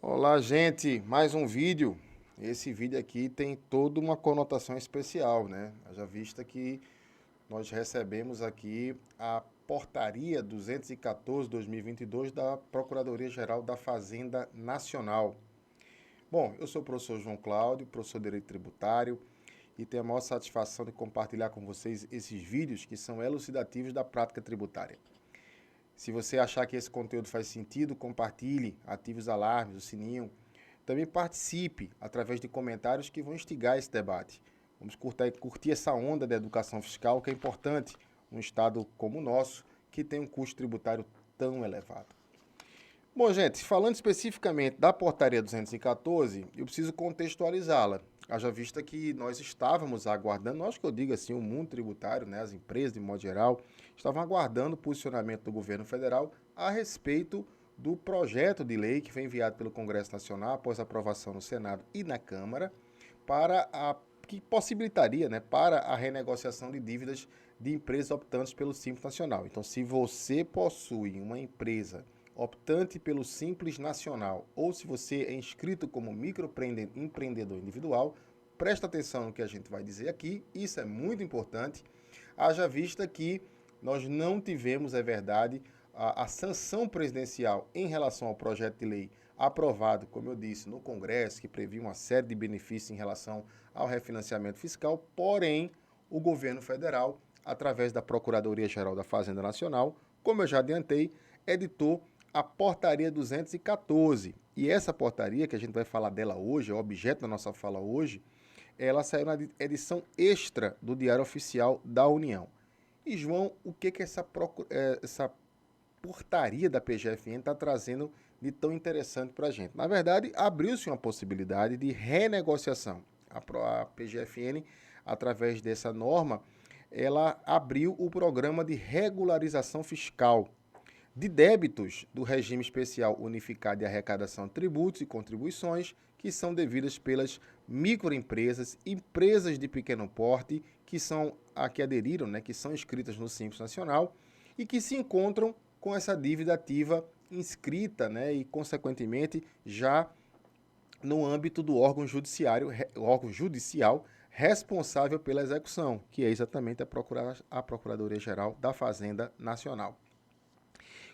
Olá, gente, mais um vídeo. Esse vídeo aqui tem toda uma conotação especial, né? Já vista que nós recebemos aqui a portaria 214/2022 da Procuradoria-Geral da Fazenda Nacional. Bom, eu sou o professor João Cláudio, professor de Direito Tributário, e tenho a maior satisfação de compartilhar com vocês esses vídeos que são elucidativos da prática tributária. Se você achar que esse conteúdo faz sentido, compartilhe, ative os alarmes, o sininho. Também participe através de comentários que vão instigar esse debate. Vamos curtir essa onda da educação fiscal, que é importante num estado como o nosso, que tem um custo tributário tão elevado. Bom, gente, falando especificamente da portaria 214, eu preciso contextualizá-la. Haja vista que nós estávamos aguardando, acho que eu digo assim, o mundo tributário, né, as empresas de modo geral, estavam aguardando o posicionamento do governo federal a respeito do projeto de lei que foi enviado pelo Congresso Nacional após aprovação no Senado e na Câmara, que possibilitaria, né, para a renegociação de dívidas de empresas optantes pelo Simples Nacional. Então, se você possui uma empresa optante pelo Simples Nacional, ou se você é inscrito como microempreendedor individual, presta atenção no que a gente vai dizer aqui, isso é muito importante, haja vista que nós não tivemos, é verdade, a sanção presidencial em relação ao projeto de lei aprovado, como eu disse, no Congresso, que previa uma série de benefícios em relação ao refinanciamento fiscal, porém, o governo federal, através da Procuradoria-Geral da Fazenda Nacional, como eu já adiantei, editou a portaria 214. E essa portaria, que a gente vai falar dela hoje, é o objeto da nossa fala hoje, ela saiu na edição extra do Diário Oficial da União. E, João, o que essa portaria da PGFN está trazendo de tão interessante para a gente? Na verdade, abriu-se uma possibilidade de renegociação. A PGFN, através dessa norma, ela abriu o programa de regularização fiscal de débitos do regime especial unificado de arrecadação de tributos e contribuições que são devidas pelas microempresas, empresas de pequeno porte que aderiram, né, que são inscritas no Simples Nacional e que se encontram com essa dívida ativa inscrita, né, e consequentemente já no âmbito do órgão judicial responsável pela execução, que é exatamente a Procuradoria-Geral da Fazenda Nacional.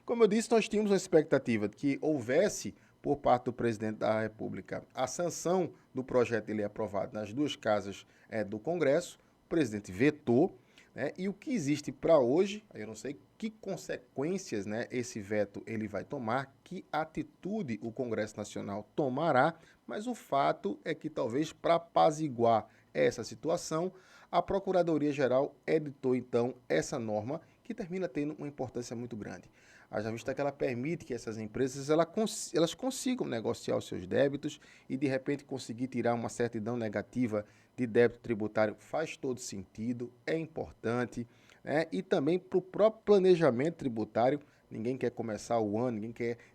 Como eu disse, nós tínhamos uma expectativa de que houvesse, por parte do presidente da República, a sanção do projeto de lei aprovado nas duas casas do Congresso. O presidente vetou, né, e o que existe para hoje, eu não sei que consequências, né, esse veto ele vai tomar, que atitude o Congresso Nacional tomará, mas o fato é que talvez para apaziguar essa situação, a Procuradoria-Geral editou então essa norma que termina tendo uma importância muito grande. Haja vista que ela permite que essas empresas elas consigam negociar os seus débitos e, de repente, conseguir tirar uma certidão negativa de débito tributário faz todo sentido, é importante, né? E também para o próprio planejamento tributário, ninguém quer começar o ano,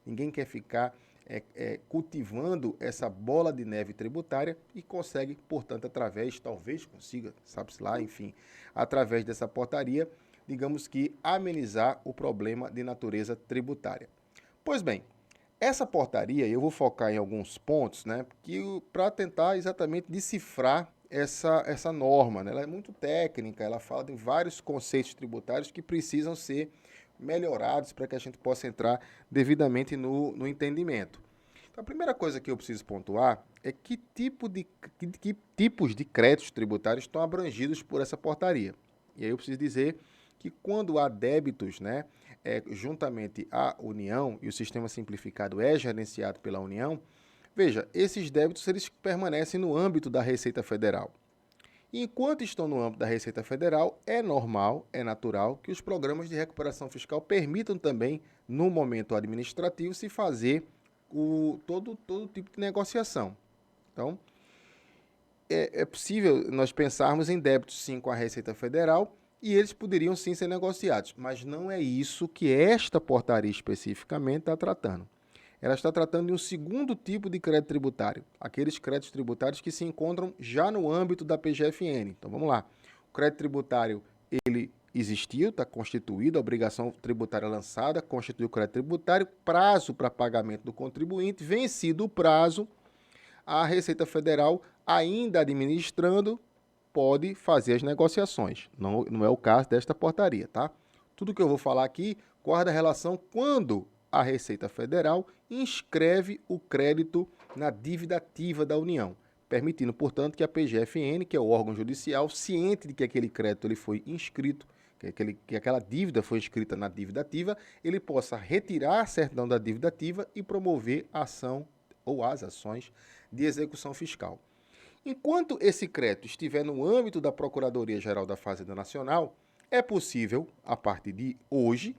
ninguém quer ficar cultivando essa bola de neve tributária e consegue, portanto, talvez consiga, sabe-se lá, enfim, através dessa portaria, digamos que amenizar o problema de natureza tributária. Pois bem, essa portaria, eu vou focar em alguns pontos, né, para tentar exatamente decifrar essa norma, né? Ela é muito técnica, ela fala de vários conceitos tributários que precisam ser melhorados para que a gente possa entrar devidamente no entendimento. Então, a primeira coisa que eu preciso pontuar é que tipos de créditos tributários estão abrangidos por essa portaria. E aí eu preciso dizer que quando há débitos, né, juntamente à União, e o sistema simplificado é gerenciado pela União, veja, esses débitos eles permanecem no âmbito da Receita Federal. E enquanto estão no âmbito da Receita Federal, é normal, é natural que os programas de recuperação fiscal permitam também, no momento administrativo, se fazer todo tipo de negociação. Então, é possível nós pensarmos em débitos, sim, com a Receita Federal, e eles poderiam, sim, ser negociados. Mas não é isso que esta portaria especificamente está tratando. Ela está tratando de um segundo tipo de crédito tributário, aqueles créditos tributários que se encontram já no âmbito da PGFN. Então, vamos lá. O crédito tributário, ele existiu, está constituída, a obrigação tributária lançada, constituiu o crédito tributário, prazo para pagamento do contribuinte, vencido o prazo, a Receita Federal, ainda administrando, pode fazer as negociações. Não é o caso desta portaria, tá? Tudo que eu vou falar aqui guarda relação quando a Receita Federal inscreve o crédito na dívida ativa da União, permitindo, portanto, que a PGFN, que é o órgão judicial, ciente de que aquele crédito ele foi inscrito, que aquela dívida foi inscrita na dívida ativa, ele possa retirar a certidão da dívida ativa e promover a ação ou as ações de execução fiscal. Enquanto esse crédito estiver no âmbito da Procuradoria-Geral da Fazenda Nacional, é possível, a partir de hoje,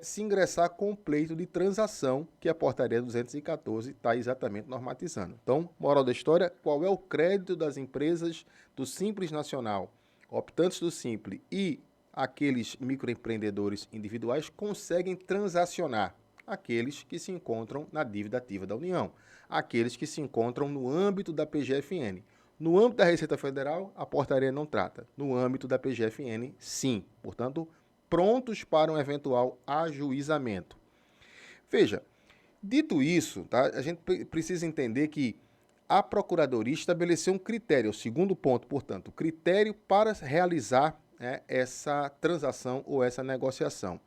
se ingressar com o pleito de transação que a portaria 214 está exatamente normatizando. Então, moral da história, qual é o crédito das empresas do Simples Nacional, optantes do Simples e aqueles microempreendedores individuais conseguem transacionar? Aqueles que se encontram na dívida ativa da União, aqueles que se encontram no âmbito da PGFN. No âmbito da Receita Federal, a portaria não trata. No âmbito da PGFN, sim. Portanto, prontos para um eventual ajuizamento. Veja, dito isso, tá, a gente precisa entender que a Procuradoria estabeleceu um critério, o segundo ponto, portanto, o critério para realizar essa transação ou essa negociação.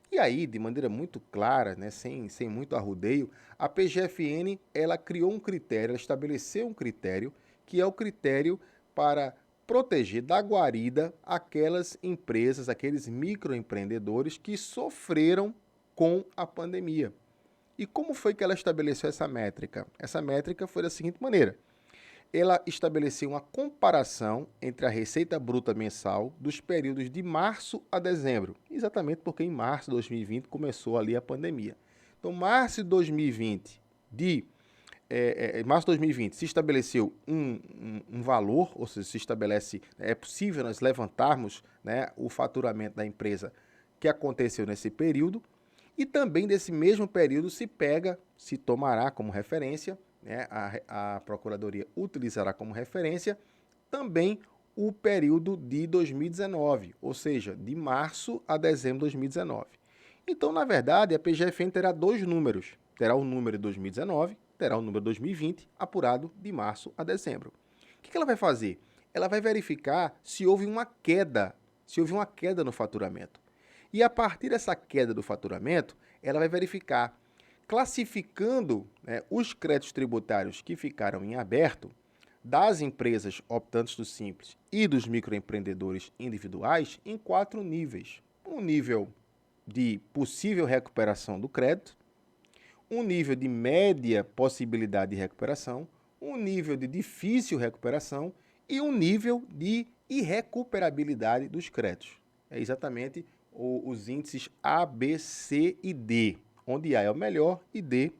E aí, de maneira muito clara, sem muito arrudeio, a PGFN ela criou um critério, ela estabeleceu um critério, que é o critério para proteger da guarida aquelas empresas, aqueles microempreendedores que sofreram com a pandemia. E como foi que ela estabeleceu essa métrica? Essa métrica foi da seguinte maneira: ela estabeleceu uma comparação entre a receita bruta mensal dos períodos de março a dezembro, exatamente porque em março de 2020 começou ali a pandemia. Então, março de 2020, se estabeleceu um valor, ou seja, se estabelece, é possível nós levantarmos, o faturamento da empresa que aconteceu nesse período, e também desse mesmo período se tomará como referência, a Procuradoria utilizará como referência também o período de 2019, ou seja, de março a dezembro de 2019. Então, na verdade, a PGFN terá dois números. Terá o número de 2019, terá o número de 2020, apurado de março a dezembro. O que ela vai fazer? Ela vai verificar se houve uma queda no faturamento. E a partir dessa queda do faturamento, ela vai verificar, classificando os créditos tributários que ficaram em aberto das empresas optantes do Simples e dos microempreendedores individuais em 4 níveis. Um nível de possível recuperação do crédito, um nível de média possibilidade de recuperação, um nível de difícil recuperação e um nível de irrecuperabilidade dos créditos. É exatamente os índices A, B, C e D, onde A é o melhor e D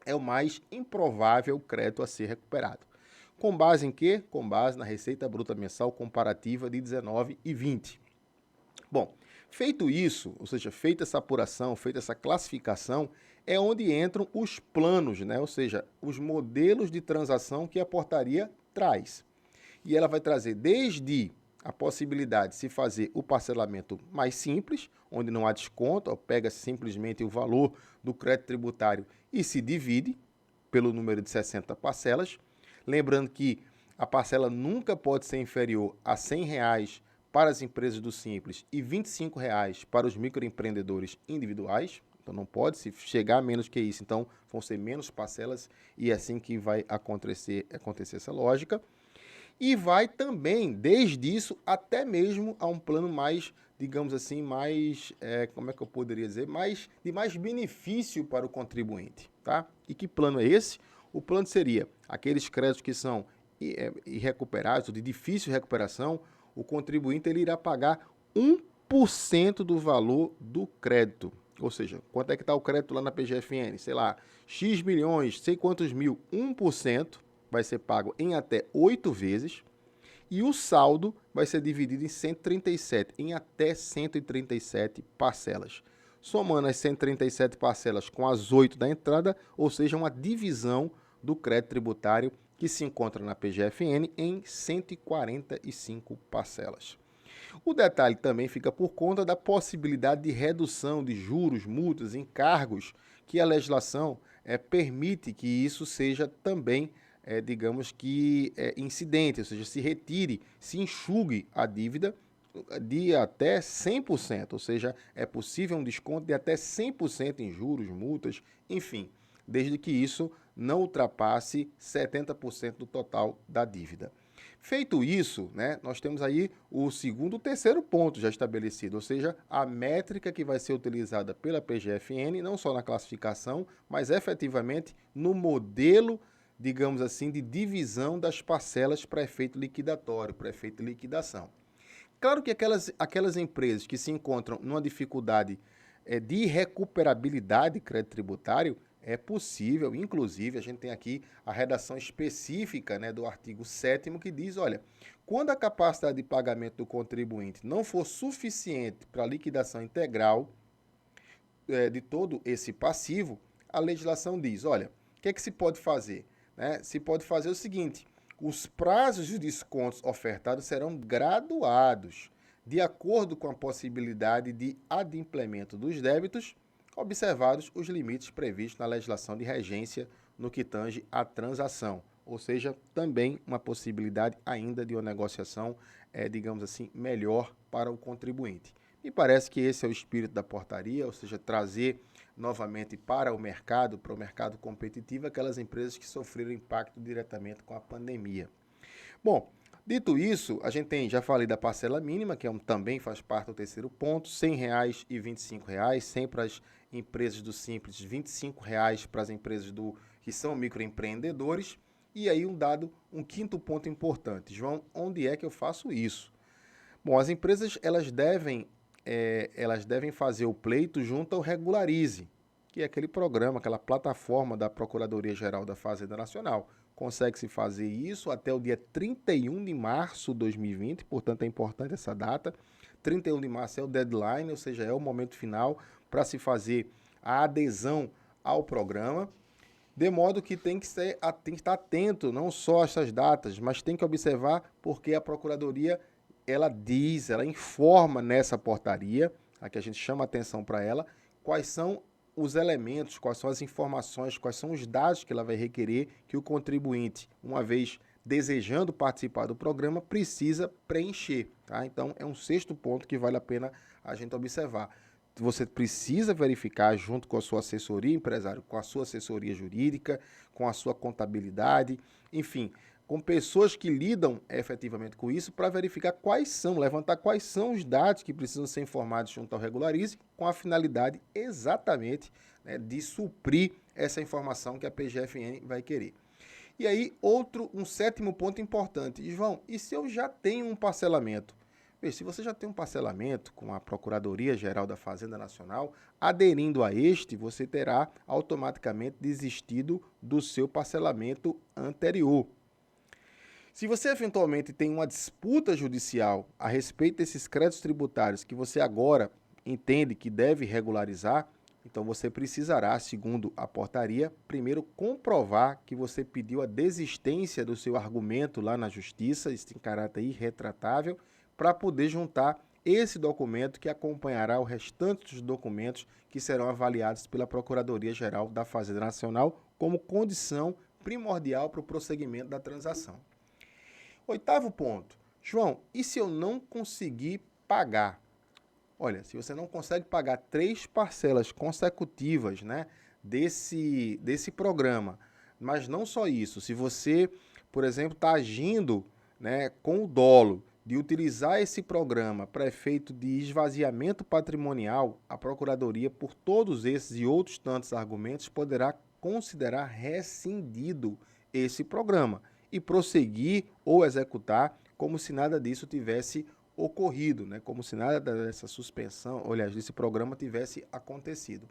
é o mais improvável crédito a ser recuperado. Com base em quê? Com base na receita bruta mensal comparativa de 19 e 20. Bom, feito isso, ou seja, feita essa apuração, feita essa classificação, é onde entram os planos, ou seja, os modelos de transação que a portaria traz. E ela vai trazer desde a possibilidade de se fazer o parcelamento mais simples, onde não há desconto, pega simplesmente o valor do crédito tributário e se divide pelo número de 60 parcelas. Lembrando que a parcela nunca pode ser inferior a R$ 100 para as empresas do Simples e R$ 25 para os microempreendedores individuais. Então não pode se chegar a menos que isso, então vão ser menos parcelas e é assim que vai acontecer essa lógica. E vai também, desde isso, até mesmo a um plano mais, digamos assim, como é que eu poderia dizer, de mais benefício para o contribuinte, tá? E que plano é esse? O plano seria aqueles créditos que são irrecuperáveis, ou de difícil recuperação, o contribuinte ele irá pagar 1% do valor do crédito. Ou seja, quanto é que está o crédito lá na PGFN? Sei lá, X milhões, sei quantos mil, 1% vai ser pago em até 8 vezes e o saldo vai ser dividido em até 137 parcelas. Somando as 137 parcelas com as 8 da entrada, ou seja, uma divisão do crédito tributário que se encontra na PGFN em 145 parcelas. O detalhe também fica por conta da possibilidade de redução de juros, multas, encargos, que a legislação permite que isso seja também, digamos que, incidente, ou seja, se retire, se enxugue a dívida de até 100%, ou seja, é possível um desconto de até 100% em juros, multas, enfim, desde que isso não ultrapasse 70% do total da dívida. Feito isso, né, nós temos aí o segundo e o terceiro ponto já estabelecido, ou seja, a métrica que vai ser utilizada pela PGFN, não só na classificação, mas efetivamente no modelo, digamos assim, de divisão das parcelas para efeito liquidatório, para efeito de liquidação. Claro que aquelas empresas que se encontram numa dificuldade de recuperabilidade de crédito tributário, é possível, inclusive, a gente tem aqui a redação específica, né, do artigo 7º que diz, olha, quando a capacidade de pagamento do contribuinte não for suficiente para a liquidação integral de todo esse passivo, a legislação diz, olha, o que é que se pode fazer? Né? Se pode fazer o seguinte, os prazos de descontos ofertados serão graduados, de acordo com a possibilidade de adimplemento dos débitos, observados os limites previstos na legislação de regência no que tange à transação, ou seja, também uma possibilidade ainda de uma negociação, digamos assim, melhor para o contribuinte. Me parece que esse é o espírito da portaria, ou seja, trazer novamente para o mercado competitivo, aquelas empresas que sofreram impacto diretamente com a pandemia. Bom, dito isso, a gente tem, já falei da parcela mínima, que também faz parte do terceiro ponto, R$ 100 e R$ 25, 100 para as empresas do Simples, R$ 25 para as empresas que são microempreendedores. E aí um quinto ponto importante. João, onde é que eu faço isso? Bom, as empresas elas devem fazer o pleito junto ao Regularize, que é aquele programa, aquela plataforma da Procuradoria-Geral da Fazenda Nacional. Consegue-se fazer isso até o dia 31 de março de 2020, portanto é importante essa data. 31 de março é o deadline, ou seja, é o momento final para se fazer a adesão ao programa, de modo que tem que estar atento não só a essas datas, mas tem que observar porque a Procuradoria ela informa nessa portaria, a que a gente chama atenção para ela, quais são os elementos, quais são as informações, quais são os dados que ela vai requerer que o contribuinte, uma vez desejando participar do programa, precisa preencher. Tá? Então, é um sexto ponto que vale a pena a gente observar. Você precisa verificar junto com a sua assessoria, empresário, com a sua assessoria jurídica, com a sua contabilidade, enfim, com pessoas que lidam efetivamente com isso para verificar levantar quais são os dados que precisam ser informados junto ao Regularize, com a finalidade exatamente, né, de suprir essa informação que a PGFN vai querer. E aí, um sétimo ponto importante. João, e se eu já tenho um parcelamento? Se você já tem um parcelamento com a Procuradoria-Geral da Fazenda Nacional, aderindo a este, você terá automaticamente desistido do seu parcelamento anterior. Se você eventualmente tem uma disputa judicial a respeito desses créditos tributários que você agora entende que deve regularizar, então você precisará, segundo a portaria, primeiro comprovar que você pediu a desistência do seu argumento lá na justiça, isso em caráter irretratável, para poder juntar esse documento que acompanhará o restante dos documentos que serão avaliados pela Procuradoria-Geral da Fazenda Nacional como condição primordial para o prosseguimento da transação. Oitavo ponto. João, e se eu não conseguir pagar? Olha, se você não consegue pagar 3 parcelas consecutivas, né, desse programa, mas não só isso, se você, por exemplo, está agindo, né, com o dolo de utilizar esse programa para efeito de esvaziamento patrimonial, a Procuradoria, por todos esses e outros tantos argumentos, poderá considerar rescindido esse programa e prosseguir ou executar como se nada disso tivesse ocorrido, né? Como se nada dessa suspensão, aliás, desse programa tivesse acontecido.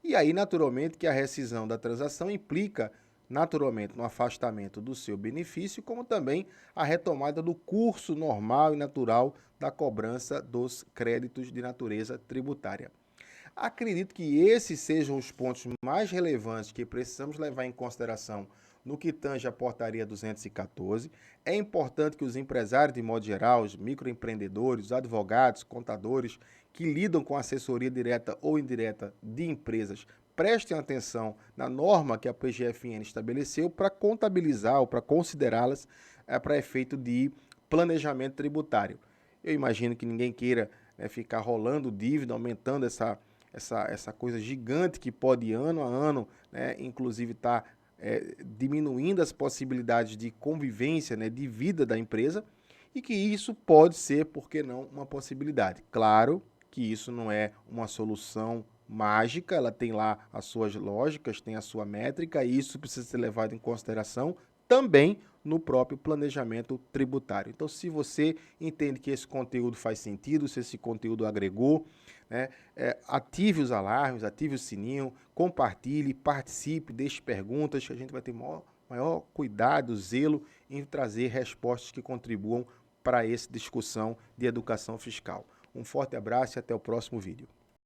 E aí, naturalmente, que a rescisão da transação implica, naturalmente, no afastamento do seu benefício, como também a retomada do curso normal e natural da cobrança dos créditos de natureza tributária. Acredito que esses sejam os pontos mais relevantes que precisamos levar em consideração no que tange à portaria 214. É importante que os empresários, de modo geral, os microempreendedores, os advogados, contadores, que lidam com assessoria direta ou indireta de empresas, prestem atenção na norma que a PGFN estabeleceu para contabilizar ou para considerá-las para efeito de planejamento tributário. Eu imagino que ninguém queira, né, ficar rolando dívida, aumentando essa coisa gigante que pode ano a ano, né, inclusive estar diminuindo as possibilidades de convivência, né, de vida da empresa, e que isso pode ser, por que não, uma possibilidade. Claro que isso não é uma solução mágica, ela tem lá as suas lógicas, tem a sua métrica, e isso precisa ser levado em consideração também no próprio planejamento tributário. Então, se você entende que esse conteúdo faz sentido, se esse conteúdo agregou, né, ative os alarmes, ative o sininho, compartilhe, participe, deixe perguntas, que a gente vai ter maior cuidado, zelo em trazer respostas que contribuam para essa discussão de educação fiscal. Um forte abraço e até o próximo vídeo.